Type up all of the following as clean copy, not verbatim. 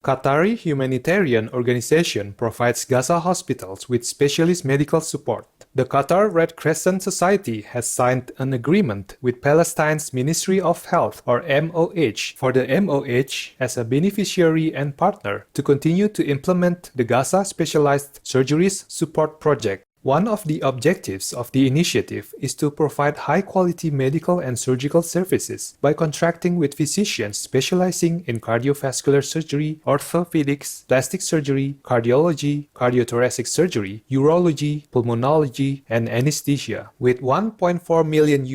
Qatari humanitarian organization provides Gaza hospitals with specialist medical support. The Qatar Red Crescent Society has signed an agreement with Palestine's Ministry of Health, or MOH, for the MOH as a beneficiary and partner to continue to implement the Gaza Specialized Surgeries Support Project. One of the objectives of the initiative is to provide high-quality medical and surgical services by contracting with physicians specializing in cardiovascular surgery, orthopedics, plastic surgery, cardiology, cardiothoracic surgery, urology, pulmonology, and anesthesia. With $1.4 million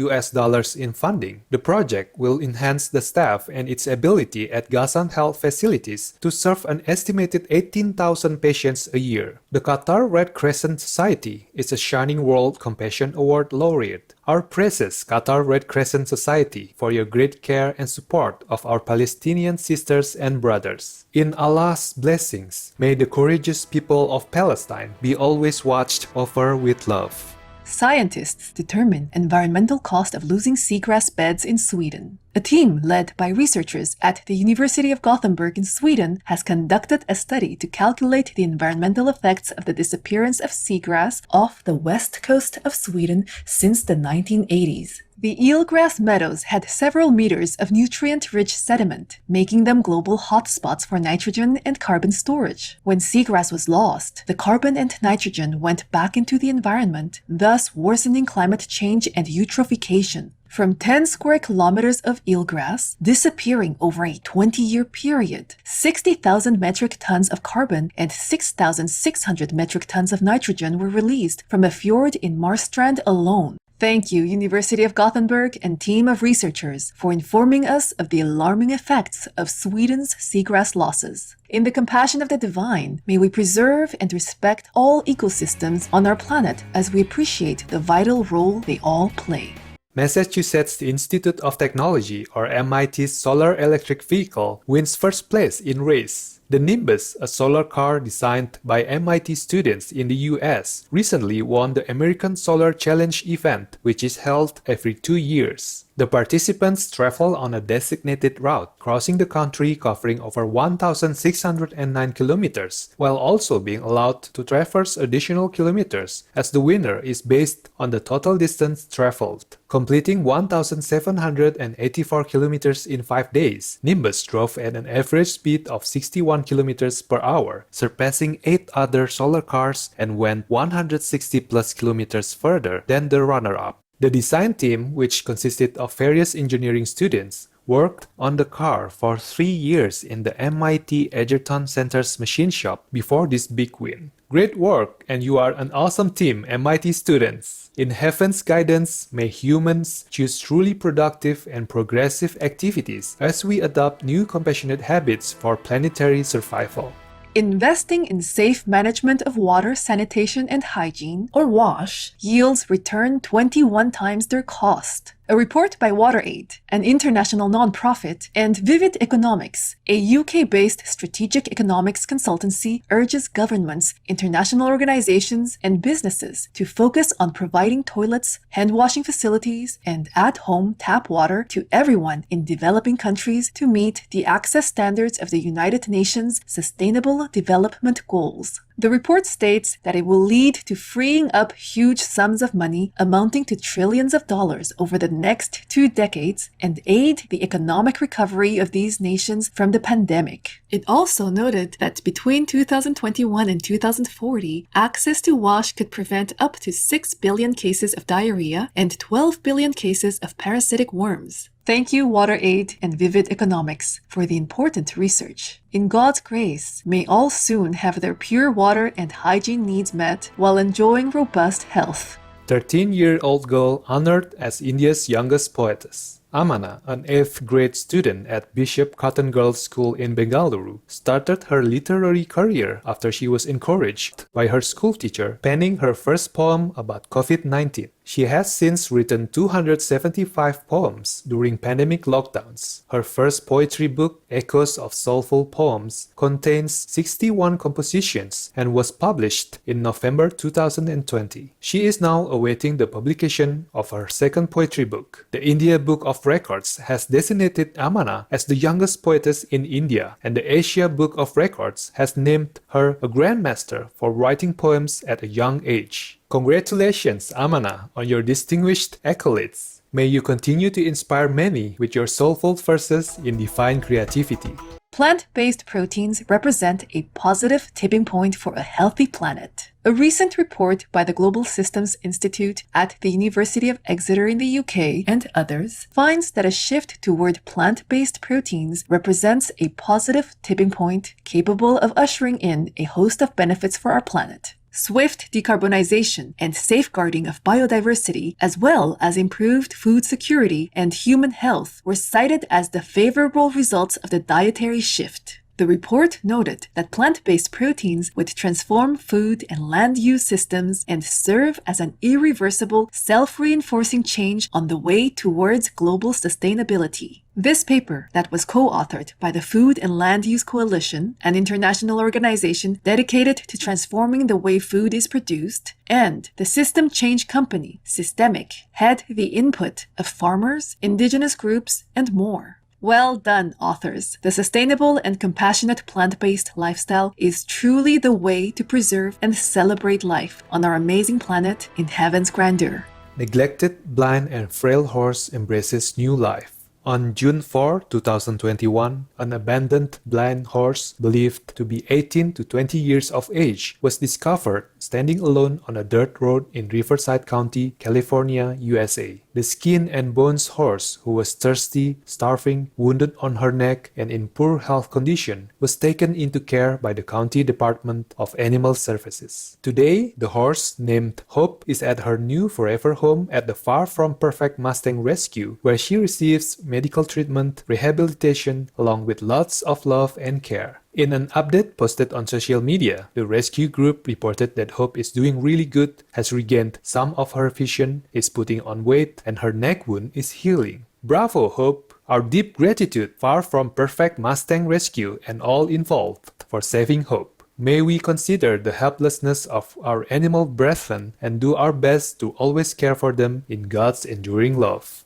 in funding, the project will enhance the staff and its ability at Gazan health facilities to serve an estimated 18,000 patients a year. The Qatar Red Crescent Society is a Shining World Compassion Award laureate. Our praises, Qatar Red Crescent Society, for your great care and support of our Palestinian sisters and brothers. In Allah's blessings, may the courageous people of Palestine be always watched over with love. Scientists determine environmental cost of losing seagrass beds in Sweden. A team led by researchers at the University of Gothenburg in Sweden has conducted a study to calculate the environmental effects of the disappearance of seagrass off the west coast of Sweden since the 1980s. The eelgrass meadows had several meters of nutrient-rich sediment, making them global hotspots for nitrogen and carbon storage. When seagrass was lost, the carbon and nitrogen went back into the environment, thus worsening climate change and eutrophication. From 10 square kilometers of eelgrass disappearing over a 20-year period, 60,000 metric tons of carbon and 6,600 metric tons of nitrogen were released from a fjord in Marstrand alone. Thank you, University of Gothenburg and team of researchers, for informing us of the alarming effects of Sweden's seagrass losses. In the compassion of the divine, may we preserve and respect all ecosystems on our planet as we appreciate the vital role they all play. Massachusetts Institute of Technology, or MIT's solar electric vehicle, wins first place in race. The Nimbus, a solar car designed by MIT students in the US, recently won the American Solar Challenge event, which is held every 2 years. The participants travel on a designated route, crossing the country covering over 1,609 kilometers, while also being allowed to traverse additional kilometers, as the winner is based on the total distance traveled. Completing 1,784 kilometers in 5 days, Nimbus drove at an average speed of 61 kilometers per hour, surpassing 8 other solar cars, and went 160 plus kilometers further than the runner-up. The design team, which consisted of various engineering students, worked on the car for 3 years in the MIT Egerton Center's machine shop before this big win. Great work, and you are an awesome team, MIT students! In heaven's guidance, may humans choose truly productive and progressive activities as we adopt new compassionate habits for planetary survival. Investing in safe management of water, sanitation, and hygiene, or WASH, yields return 21 times their cost. A report by WaterAid, an international nonprofit, and Vivid Economics, a UK-based strategic economics consultancy, urges governments, international organizations, and businesses to focus on providing toilets, hand-washing facilities, and at-home tap water to everyone in developing countries to meet the access standards of the United Nations Sustainable Development Goals. The report states that it will lead to freeing up huge sums of money amounting to trillions of dollars over the next 2 decades and aid the economic recovery of these nations from the pandemic. It also noted that between 2021 and 2040, access to WASH could prevent up to 6 billion cases of diarrhea and 12 billion cases of parasitic worms. Thank you, WaterAid and Vivid Economics, for the important research. In God's grace, may all soon have their pure water and hygiene needs met while enjoying robust health. 13-year-old girl honored as India's youngest poetess. Amana, an 8th grade student at Bishop Cotton Girls' School in Bengaluru, started her literary career after she was encouraged by her school teacher penning her first poem about COVID-19. She has since written 275 poems during pandemic lockdowns. Her first poetry book, Echoes of Soulful Poems, contains 61 compositions and was published in November 2020. She is now awaiting the publication of her second poetry book, the India Book of of Records has designated Amana as the youngest poetess in India, and the Asia Book of Records has named her a grandmaster for writing poems at a young age. Congratulations, Amana, on your distinguished accolades. May you continue to inspire many with your soulful verses in divine creativity. Plant-based proteins represent a positive tipping point for a healthy planet. A recent report by the Global Systems Institute at the University of Exeter in the UK and others finds that a shift toward plant-based proteins represents a positive tipping point capable of ushering in a host of benefits for our planet. Swift decarbonization and safeguarding of biodiversity, as well as improved food security and human health, were cited as the favorable results of the dietary shift. The report noted that plant-based proteins would transform food and land use systems and serve as an irreversible, self-reinforcing change on the way towards global sustainability. This paper, that was co-authored by the Food and Land Use Coalition, an international organization dedicated to transforming the way food is produced, and the system change company, Systemic, had the input of farmers, indigenous groups, and more. Well done, authors. The sustainable and compassionate plant-based lifestyle is truly the way to preserve and celebrate life on our amazing planet in heaven's grandeur. Neglected, blind, and frail horse embraces new life. On June 4, 2021, an abandoned blind horse believed to be 18 to 20 years of age was discovered standing alone on a dirt road in Riverside County, California, USA. The skin and bones horse, who was thirsty, starving, wounded on her neck, and in poor health condition, was taken into care by the County Department of Animal Services. Today, the horse, named Hope, is at her new forever home at the Far From Perfect Mustang Rescue, where she receives medical treatment, rehabilitation, along with lots of love and care. In an update posted on social media, the rescue group reported that Hope is doing really good, has regained some of her vision, is putting on weight, and her neck wound is healing. Bravo, Hope! Our deep gratitude, Far From Perfect Mustang Rescue, and all involved for saving Hope. May we consider the helplessness of our animal brethren and do our best to always care for them in God's enduring love.